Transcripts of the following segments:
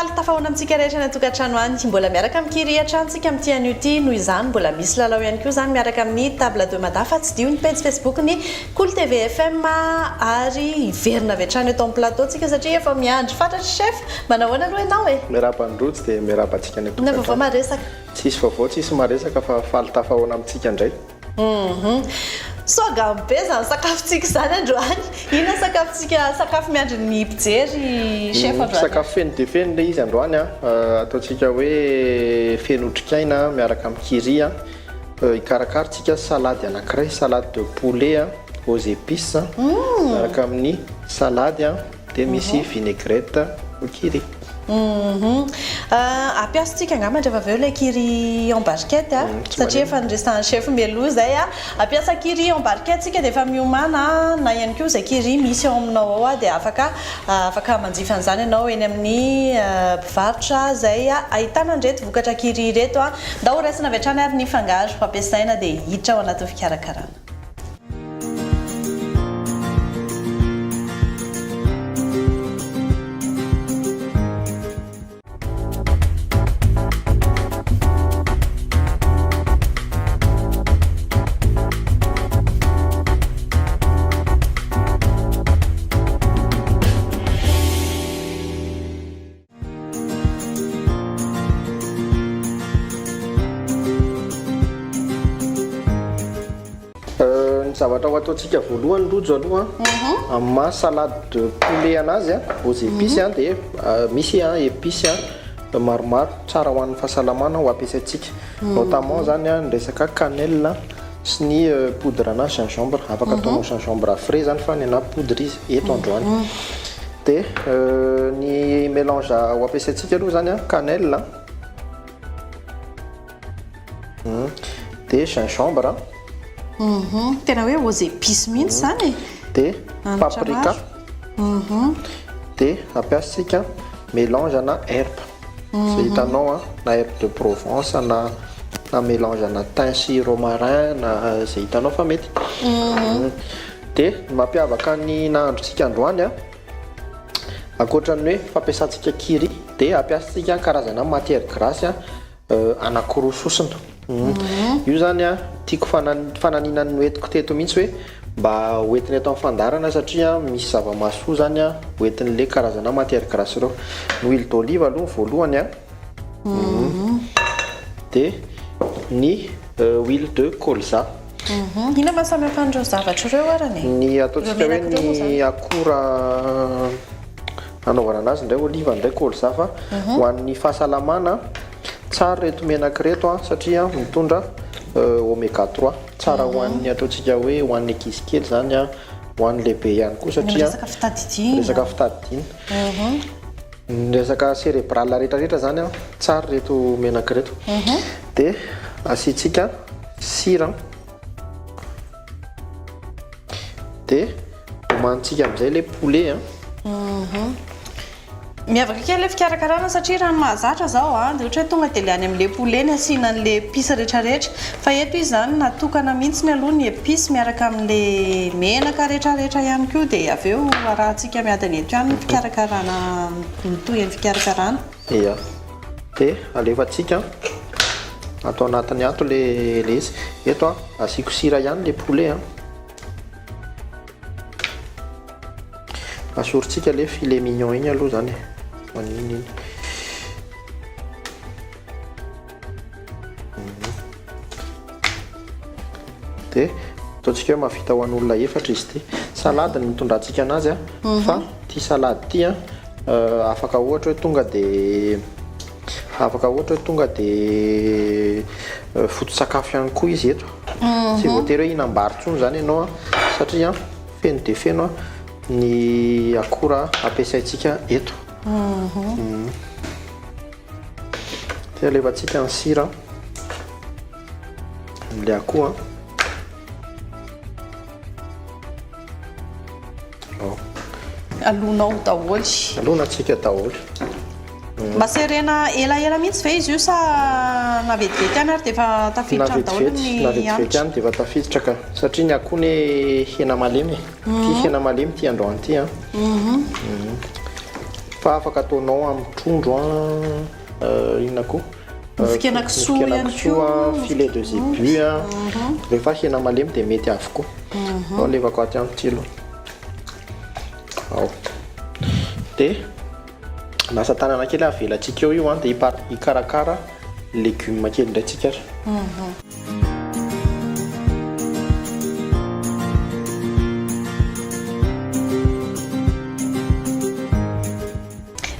faly tafahoana amintsika rehetra ny atokantrano any mbola miaraka amin'kiry atrantsika amin'ity anio ity noho izany mbola misy lalao ihany koa zany miaraka amin'ny table de mada fa tsy dio ny page Facebook ny Cool TV FM ary iverina avy hatrany eto amin'ny plateau tsika satria efa miandry fantatra chef manahoana aloha ianao e miarabandrotsy dia miarabantsika ny na vaovao maresaka tsisy vaovao tsisy maresaka fa faly tafahoana amintsika indray soagambe zany sakafontsika zany androany ina sakafo miandry ny mpijery chef androany sakafo feno dia feno ilay izy androany ataontsika hoe feno otrikaina miaraka amin'ny kiria ikarakarontsika salady anankiray salade de poulet aux épices miaraka amin'ny salady dia misy vinaigrette au kiri apiasotsika angamba rehefa avy eo ilay kiri en barquette satria efa nresan'ny chef meloa zay apiasa kiri en barquette tsika dia efa miomana na ihany koa izay kiri misy ao aminao ao dia afaka manjifa an'izany ianao eny amin'ny mpivarotra zay ahitana an'ireto vokatra kiri reto nda ho raisina avy hatrany ary ny fangaro fampiasaina dia hiditra ao anaty fikarakarana. Zavatra ho ataontsika voalohany rojo aloha amin'ny salade de poulet anazy aux épices dia misy épices maromaro tsara ho an'ny fahasalamana ho ampiasaintsika notamment zany ny resaka cannelle sy ny poudre na gingembre afaka ataonao gingembre frais zany fa ny ana poudre izy eto androany dia ny mélange ho ampiasaintsika aloha zany cannelle dia gingembre tena hoe aux épices mihitsy zany dia paprika dia ampiasatsika mélange na herbe zay hitanao na herbe de Provence na mélange na thym sy romarin na zay hitanao fa mety dia mampiavaka ny nahandrontsika androany ankoatran'ny hoe fampiasantsika kiri dia ampiasatsika karazana matière grasse anankiroa sosina io zany tiako fananina ny hoentiko teto mihitsy hoe mba hoentiny atao amin'ny fandarana satria misy zava-mahasoa zany hoentin'le karazana matière grasse ireo ny huile d'olive aloha voalohany dia ny huile de colza ina mahasamy hafa an'ireo zavatra ireo arany ny ataontsika hoe ny akora anaovana anazy indray olive indray colza fa ho an'ny fahasalamana tsara reto menaka reto satria mitondra oméga 3 tsara ho an'ny ataontsika hoe ho an'ny ankizy kely zany ho an'ny lehibe ihany koa satria resaka fitadidiana resaka cérébral rehetrarehetra zany tsara reto menaka reto dia asiantsika sira dia omanitsika amin'izay le poulet miavaka kely le fikarakarana satria raha ny mahazatra zao dia ohatra hoe tonga dia liany amin'le poulet ny asiana an'le épice rehetrarehetra fa eto izy zany natokana mihitsy ny aloha ny épice miaraka amin'le menaka rehetrarehetra ihany koa dia avy eo arahantsika miadana eto ihany ny fikarakarana mitohy amin'ny fikarakarana ia dia alefantsika atao anatiny ato le izy eto asiako sira ihany le poulet asorintsika le filet mignon iny aloha zany maniny dia ataontsika hoe mahavita ho an'olona efatra izy ty salade ny mitondrantsika anazy fa ty salade ty afaka ohatra hoe tonga dia foto-tsakafo ihany koa izy eto tsy voatery hoe hinam-bary tsony zany ianao satria feno dia feno ny akora ampiasaintsika eto dia alefantsika ny sira le akoho alonao daholo alonatsika daholo mba serena elaela mihitsy ve izy io sa navetivety any ary dia efa tafiditra daholo ny navetivety any dia efa tafiditra ka satria ny akoho ny hena malemy ty hena malemy ty androany ty fa afaka ataonao amin'ny trondro inona koa fikena-kisoa ihany koa filet de zébu rehefa hena malemy dia mety avokoa ao levako aty amin'ny tilo ao dia nasa tanana kely avelantsika eo io dia hikarakara légume kely indray tsika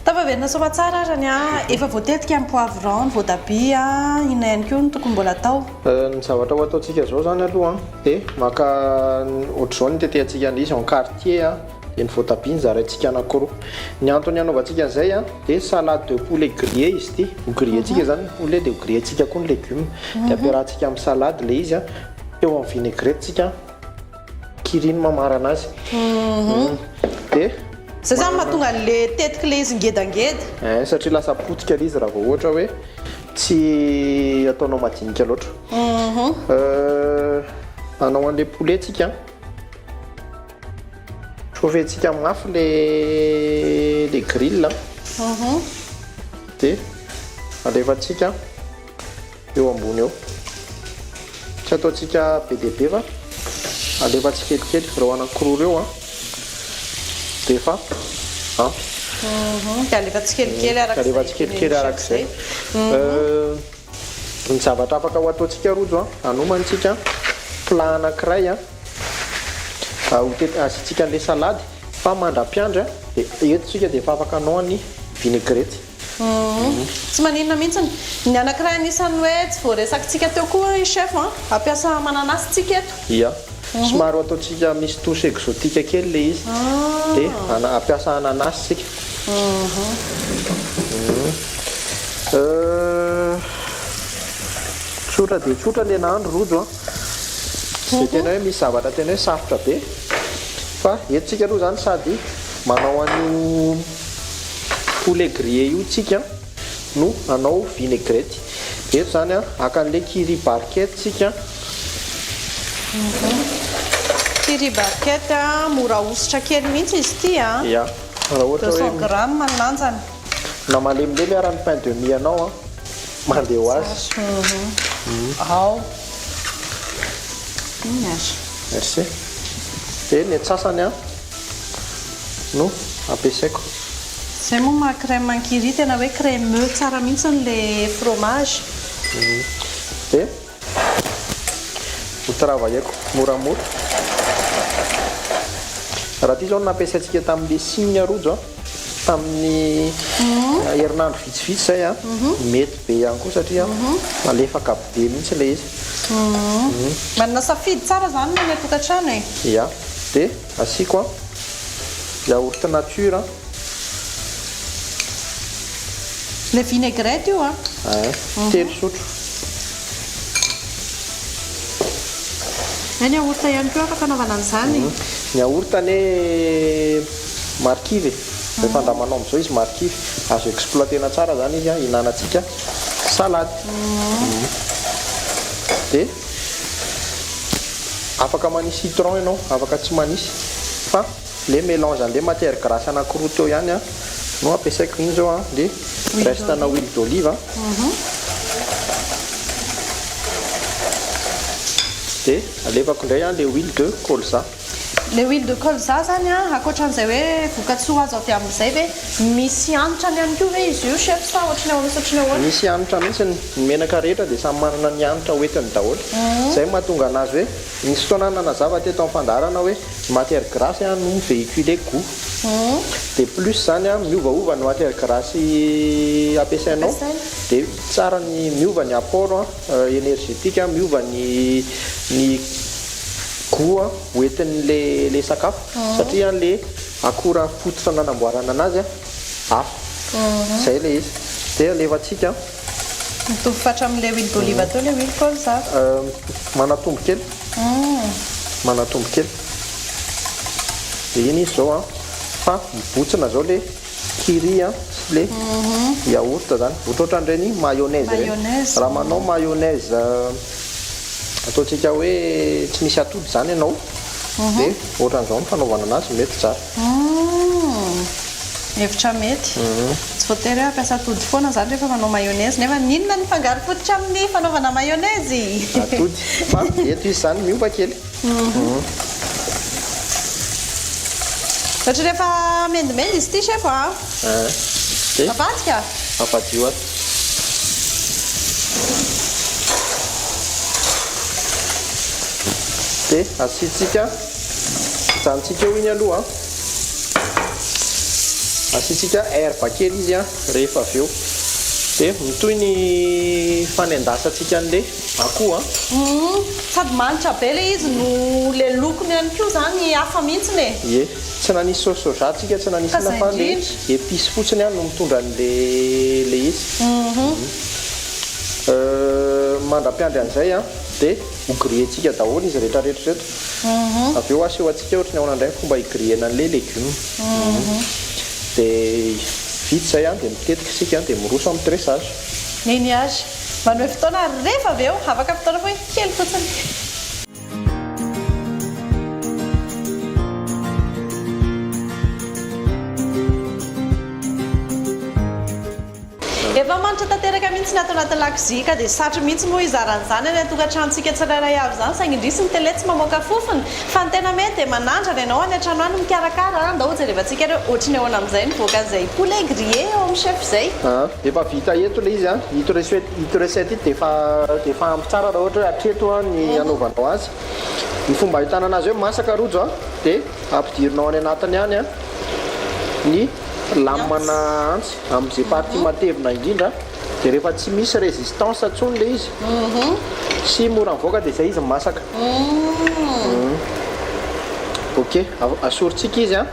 tapaverina soa tsara arany efa voatetika amin'ny poivron voatabia ina ihany koa no tokony mbola atao ny zavatra ho ataontsika zao zany aloha dia maka ohatr'izao ny tetehantsika an'izy en quartier dia ny voatabia ny zaraintsika anankiroa ny antony anaovantsika an'izay dia salade de poulet grillé izy ity ho grilletsika zany poulet dia ho grilletsika koa ny légume dia ampiarahantsika amin'ny salade le izy eo amin'ny vinaigrette kiriny mamarana azy dia zay zany mahatonga le tetika le izy ngedangeda satria lasa potika le izy raha vao ohatra hoe tsy ataonao madinika loatra anao an'le poulet tsika chauffe-tsika mafy le grille dia alefantsika eo ambony eo tsy ataontsika be dia be fa alefantsika kelikely reo anankiroa reo dia efa ampy alefantsikelikely arak'izay ny zavatra afaka ho ataontsika rojo anomantsika plat anankiray asitsika an'le salady fa mandra-piandra dia etotsika dia efa afaka anao ny vinaigrette tsy maninona mihitsy ny anankiray anisany hoe tsy voaresakitsika teo koa i chef ampiasa mananasy tsika eto ia somary ataontsika misy touche exotique kely le izy dia ampiasa ananasy tsika tsotra dia tsotra le nahandro rojo dia tena hoe misy zavatra tena hoe sarotra be fa etsika aloha zany sady manao an'io poulet grillé io tsika no anao vinaigrette eto zany akan'le curry barquette tsika curry barquette mora ositra kely mihitsy izy ity ia raha ohatra 200 grammes mananjany na malemilemy arany pain de mie anao mandeha ho azy ao merci dia ny atsasany no ampiasaiko zay moa maha crème curry tena hoe crémeux tsara mihitsy le fromage dia hotravahaiko moramora raha ty zao nampiasaintsika tamin'le signe rojo tamin'ny herinandro vitsivitsy zay mety be ihany koa satria malefaka be mihitsy le izy manana safidy tsara zany no ny tokantrano ia dia asiako yaourt nature le vinaigrette io telo sotro ny yaourt ihany koa afaka anaovana an'izany ny yaourt ane markive rehefa andramanao amin'izao izy markive azo exploitena tsara zany izy hinanatsika salade dia afaka manisy citron ianao afaka tsy manisy fa le mélange an'le matière grasse anankiroa teo ihany no ampiasaiko iny zao dia restana huile d'olive dia alefako indray le huile de colza le huile de colza zany akoatran'izay hoe vokatsoa azo avy amin'izay hoe misy hanitra ny ihany koa hoe izy io chef sa ohatrany ahoana ohatrany ahoana misy hanitra mihitsy ny menaka rehetra dia samy manana ny hanitra hoentiny daholo izay mahatonga anazy hoe misy fotoana nanazava teto amin'ny fandarana hoe matière grasse no véhiculé goût dia plus zany miovaova ny matière grasse ampiasainao dia tsara ny miova ny apport énergétique miova ny goût hoentin'le sakafo satria le akora fototra nanamboarana anazy hafa zay le izy dia alefantsika mitovy fatra amin'le huile d'olive atao le huile colza manatombo kely manatombo kely dia iny izy zao fa mibotsina zao le curry sy le yaourt zany ohatrohatra an'ireny mayonnaise raha manao mayonnaise ataontsika hoe tsy misy atody zany ianao dia ohatran'izao ny fanaovana anazy mety tsara hevitra mety tsy voatery hoe ampiasa atody foana zany rehefa manao mayonnaise nefa ninona ny fangaro fototra amin'ny fanaovana mayonnaise atody fa eto izy zany miova kely satria rehefa mendimendy izy ity chef a afatsika afadio ato dia asitsika janontsika eo iny aloha asitsika herbe kely izy a rehefa avy eo dia mitoy ny fanendasantsika an'le akoho sady manitra be le izy no le lokony ihany koa zany hafa mihitsiny e tsy nanisy sauce soja tsika tsy nanisina fa le épice fotsiny a no mitondra an'le izy mandra-piandry an'izay a dia hogrilletsika daholo izy rehetrarehetra reto avy eo aseho atsika ohatry ny ao anandray fomba higrillena an'le légume dia vita zay a dia mitetika isika dia miroso amin'ny dressage neny azy manome fotoana rehefa avy eo afaka fotoana foy kely fotsiny efa manitra tanteraka mihitsy ny ato anatin'ny lakozia ka dia satry mihitsy moa izaran'izany any atokantranotsika tsirairay avy zany saingy indrisy ny tele tsy mamoaka fofony fa ny tena mety dia manandra ny ianao any an-trano any mikarakara ndao jerevantsika ireo ohatry ny ahoana amin'izay nivoaka an'izay poulet grillé eo amin'ny chef izay efa vita eto le izy a ito recette ito dia efa ampy tsara raha ohatra hoe atreto a ny anaovanao azy ny fomba ahitana azy hoe masaka rojo a dia ampidirinao any anatiny any a ny lamana antsy amin'izay partie matevina indrindra dia rehefa tsy misy résistance atsony le izy sy mora mivoaka dia izay izy masaka ok asorintsika izy a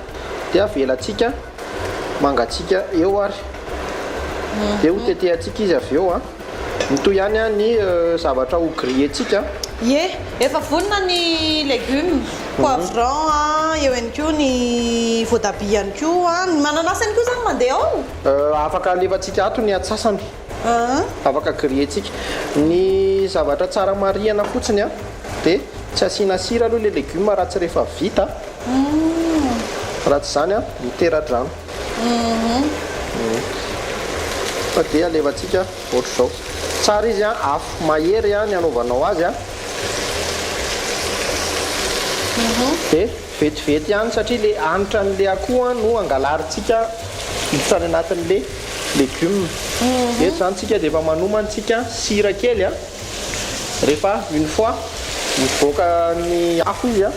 dia avelatsika mangatsika eo ary dia ho tetehantsika izy avy eo a mitoy ihany a ny zavatra ho grilletsika ye efa vonona ny légume poivron eo ihany koa ny voatabia ihany koa ny mananasy ihany koa zany mandeha ao afaka alevantsika ato ny atsasany afaka grilletsika ny zavatra tsara marihana fotsiny a dia tsy asiana sira aloha le légume raha tsy rehefa vita raha tsy zany a mitera-drano fa dia alevantsika ohatr'izao tsara izy a afo mahery a ny anaovanao azy a dia vetivety ihany satria le hanitra n'le akoho no angalarintsika hiditra any anatin'le légume eto zany tsika dia efa manomantsika sira kely a rehefa une fois mivoaka ny afo izy a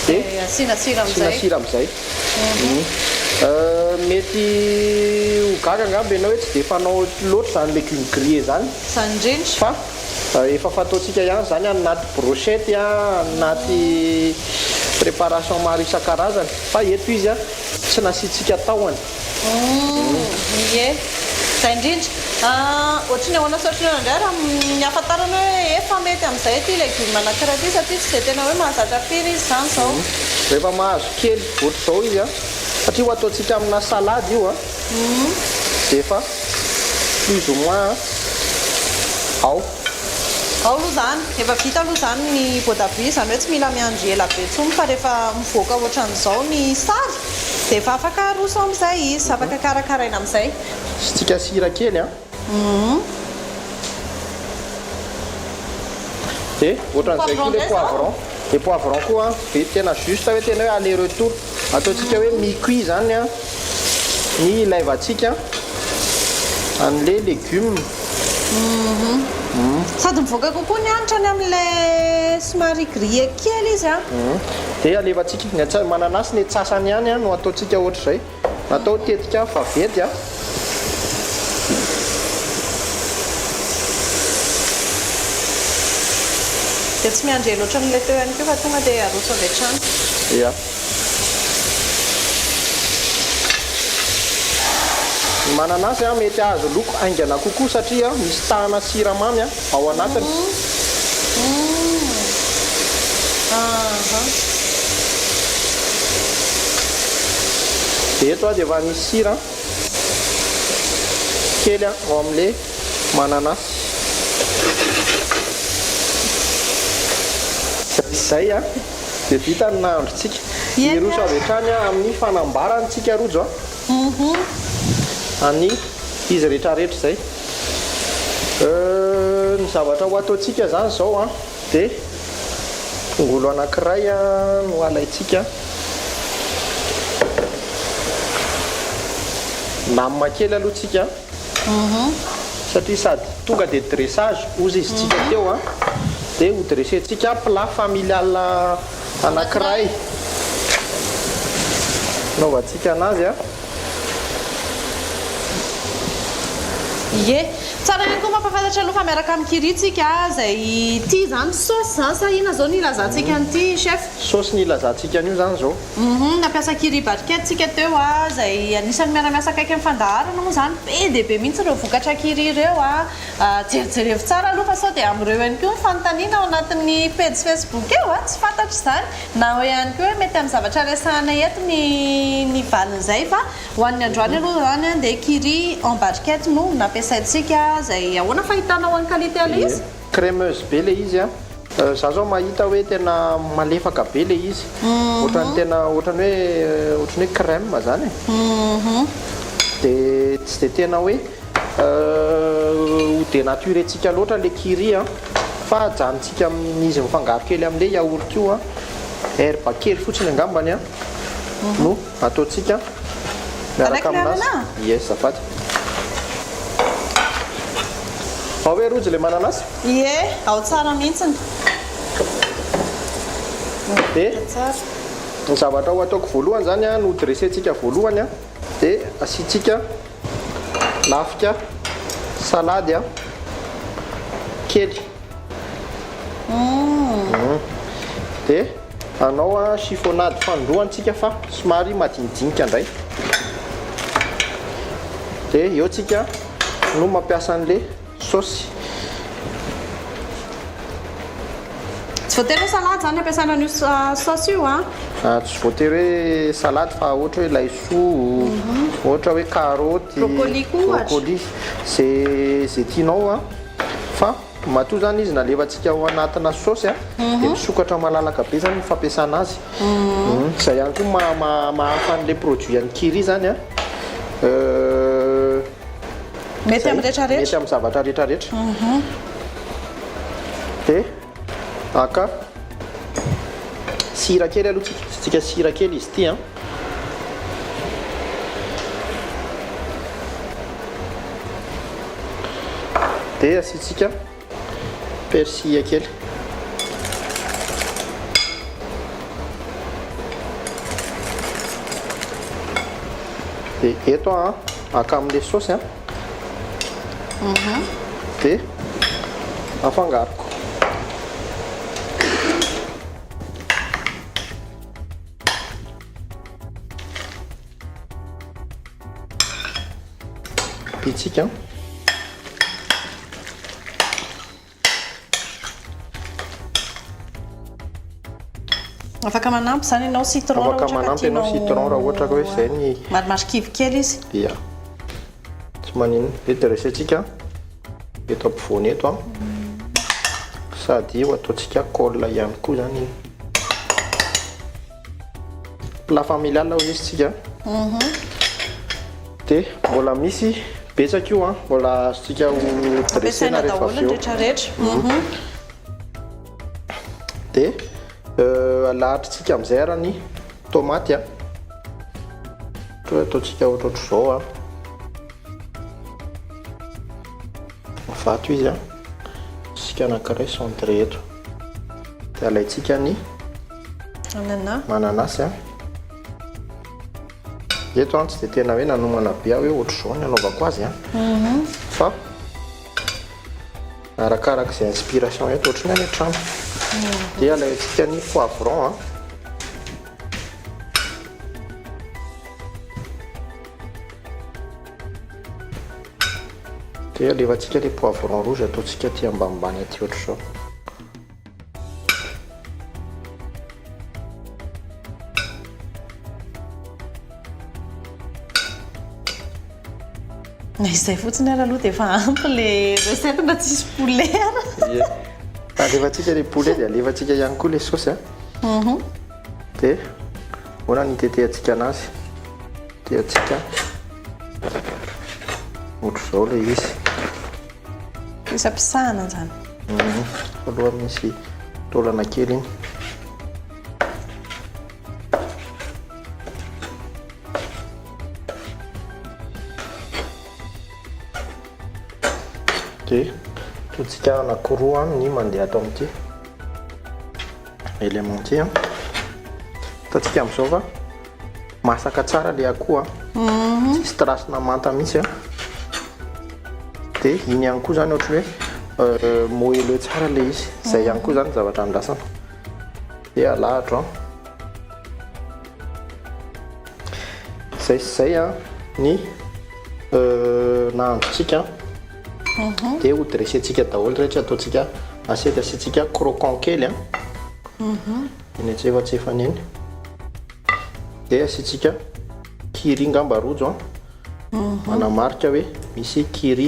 dia asiana sira amin'izay mety ho gaga angamba ianao hoe tsy dia fanao loatra zany légume grillé zany zany indrindra fa efa fataontsika ihany zany anaty brochette a anaty préparation maro isan-karazany fa eto izy a tsy nasitsika tahony ye zay indrindra ohatry ny ahoana sotry ny indray raha ny afantarana hoe efa mety amin'izay ty légume anankiray ty satria tsy dia tena hoe mahazatra firy izy zany zao rehefa mahazo kely ohatr'izao izy a satria ho ataontsika amina salady io a dia efa plus ou moins ao aloha zany efa vita aloha zany ny voatabia zany hoe tsy mila miandry ela be tsony fa rehefa mivoaka ohatran'izao ny sary dia efa afaka roso amin'izay izy afaka karakaraina amin'izay sytsika sira kely a dia ohatran'izay koa le poivron le poivron koa ve tena juste hoe tena hoe aller retour ataontsika hoe mi-cuit zany a ny ilaivantsika an'le légume sady mivoaka kokoa ny hanitra ny amin'ilay somary grillé kely izy a dia alevantsika ny mananasy ny tsasany ihany a no ataontsika ohatr'izay natao tetika fa vedy a dia tsy miandry ela oatra n'ilay teo ihany koa fa tonga dia aroso avy hatrany ia ny mananasy a mety azo loko aingana kokoa satria misy tahana siramamy a ao anatiny dia eto a dia efa nisy sira kely a ao amin'le mananasy izay a dia vita ny nahandrotsika iroso avy hatrany a amin'ny fanambarantsika rojo a any izy rehetrarehetra zay ny zavatra ho ataontsika zany zao a dia tongolo anankiray a no alaitsika namina kely alohantsika satria sady tonga dia dressage ozy izy tsika teo a dia ho dressentsika plat familial anankiray naovantsika anazy a ye tsara ihany koa mampafantatra aloha fa miaraka amin'ny kiritsika zay ty zany saosy zany sa ina zao ny ilazantsika nyity chef saosy ny ilazantsika an'io zany zao nampiasa kiri barquette tsika teo a zay anisany miaramiasa akaiky amin'ny fandaharana moa zany be dia be mihitsy ireo vokatra kiri ireo a jerijerevo tsara aloha fa sao dia amin'ireo ihany koa ny fanontaniana ao anatin'ny page Facebook eo a tsy fantatry izany na hoe ihany koa hoe mety amin'ny zavatra resahana eto ny valin'izay fa ho an'ny androany aloha zany dia kiri en barquette no nampiasaintsika zay ahoana fahitanao an'ny qualité ale izy crémeuse be le izy a za zao mahita hoe tena malefaka be le izy ohatrany tena ohatrany hoe crème zany dia tsy dia tena hoe ho dénaturentsika loatra le kiri a fa ajanontsika amin'izy mifangaro kely amin'le yaourt io a herbe kely fotsiny angambany a no ataontsika miaraka aminazy yes zafady ao hoe rojo le mananasy ie ao tsara mihitsiny dia ny zavatra ho ataoko voalohany zany a no dressentsika voalohany a dia asiantsika lafika salady a kely dia anao a chiffonnade fandroantsika fa somary madinidinika indray dia eo tsika no mampiasa an'le saosy tsy voatery hoe salady zany ampiasana an'io saosy io a tsy voatery hoe salady fa ohatra hoe laisoa ohatra hoe karoty brocoli zay tianao a fa matoa zany izy nalevantsika ao anatina saosy a dia misokatra malalaka be zany fampiasana azy zay ihany koa mahafan'le produit an'ny kiri zany a mety amin'ny rehetrarehetra mety amin'ny zavatra rehetrarehetra dia aka sira kely aloha tsika sira kely izy ty a dia asiantsika persille kely dia eto a aka amin'le saosy a dia afangaroko pitsika afaka manampy zany ianao citron afaka manampy ianao citron raha ohatra ka hoe zay ny marimarikivy kely izy ia tsy manino dia dressentsika eto ampovoany eto a sady ho ataontsika colle ihany koa zany iny plat familial ho izy tsika dia mbola misy betsaka io a mbola azontsika ho dressena rehefa avy eo dia alahatritsika amin'izay ara ny tomaty a ohatra hoe ataontsika ohatrahatra zao a vato izy a sika anankiray centre eto dia alaitsika ny mananasy a eto a tsy dia tena hoe nanomana be hoe ohatra zao ny anaovako azy a fa arakaraka izay inspiration eto ohatra ny any an-trano dia alaitsika ny poivron a dia alevantsika le poivron rouge ataontsika aty ambanimbany aty ohatra zao izay fotsiny ara aloha dia efa ampy le recette mba tsisy poulet alevantsika le poulet dia alevantsika ihany koa le saosy a dia hoana ny itetehantsika anazy dia atsika ohatr'izao ilay izy isam-pisahana zany aloha misy taolana kely iny dia totsika anakiroa ny mandeha atao amin'ity élément ty ataontsika amin'izao fa masaka tsara le akoho tsisy trasina manta mihitsy dia iny ihany koa zany ohatra hoe moelleux tsara le izy zay ihany koa zany zavatra andrasana dia alahatra zay ny nahandrotsika dia ho dressentsika daholo rehetra ataontsika asiantsika croquant kely iny etsefatsefany iny dia asiantsika curry ngamba rojo manamarika hoe misy curry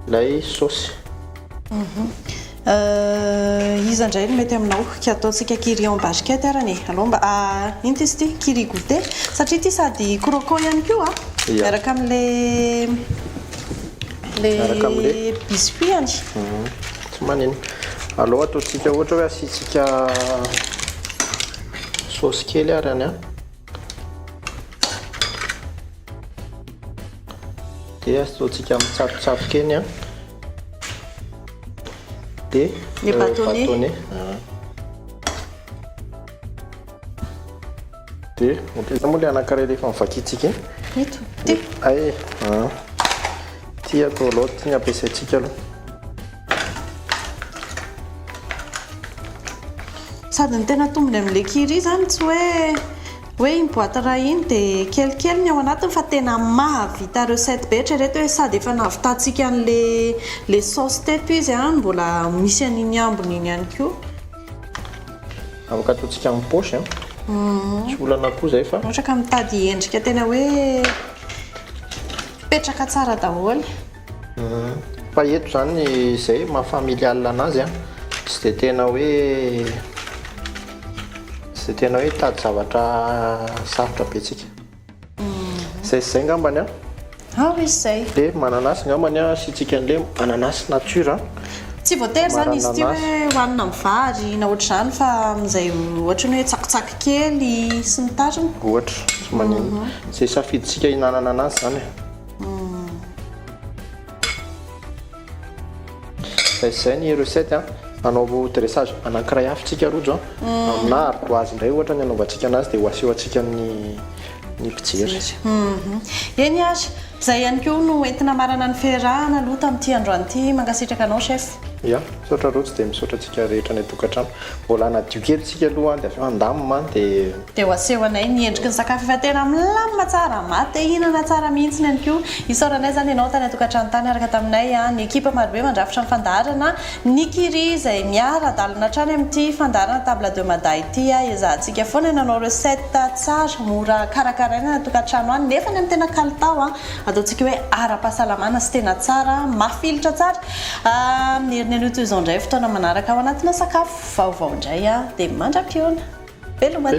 ilay saosy izy indray no mety aminao ka ataontsika curry en barquette arany aloha mba ino ty izy ty curry goûté satria ty sady croquant ihany koa miaraka amin'le biscuit any tsy manino aloha ataontsika ohatra hoe asiantsika saosy kely arany dia ataontsika mitsatotsatoka eny dia le bâtonnet dia ohatr'iza moa le anankiray rehefa mivakitsika iny ito ty ay ty atao aloha ty ny ampiasaintsika aloha sady ny tena tombony amin'le curry zany tsy hoe imboate raha iny dia kelikely ny ao anatiny fa tena mahavita recette be eritrereto hoe sady efa nahavitantsika an'le sauce teto izy mbola misy an'iny ambony iny ihany koa afaka ataontsika amin'ny paosy tsy olana koa zay fa ohatra ka mitady endrika tena hoe petraka tsara daholo fa eto zany zay mahafamilial anazy tsy dia tena hoe tsy tena hoe tady zavatra sarotra be tsika zay ngambany izy zay dia mananasy ngambany asiantsika an'le mananasy nature tsy voatery zany izy ty hoe hohanina amin'ny vary na ohatra zany fa amin'izay ohatra ny hoe tsakitsaky kely sy ny tariny ohatra sy manino zay safiditsika hinanana anazy zany zay ny recette anaovo dressage anankiray afitsika rojo amina ardoise indray ohatra ny anaovantsika anazy dia ho asehoantsika ny mpijery eny ary zay ihany koa no entina marana ny fiarahana aloha tamin'ity androany ity mangasitraka anao chef ia misaotra rojo dia misaotra antsika rehetra ny atokantrano mbola nadiokelitsika aloha dia aveo andamina dia ho asehoanay ny endriky ny sakafo efa tena milamina tsara maty hinana tsara mihitsy ny ihany koa isaoranay zany ianao tany atokantrano tany araka taminay ny ekipa marobe mandrafitra ny fandarana ny curry izay miara-dalina hatrany amin'ity fandarana table de mada ity ezahantsika foana nanao recette tsara mora karakaraina atokantrano any nefa ny amin'ny tena kalitao ataontsika hoe ara-pahasalamana sy tena tsara mafilitra tsara ny an'io toy izao indray fotoana manaraka ao anatina sakafo vaovao indray dia mandra-piona veloma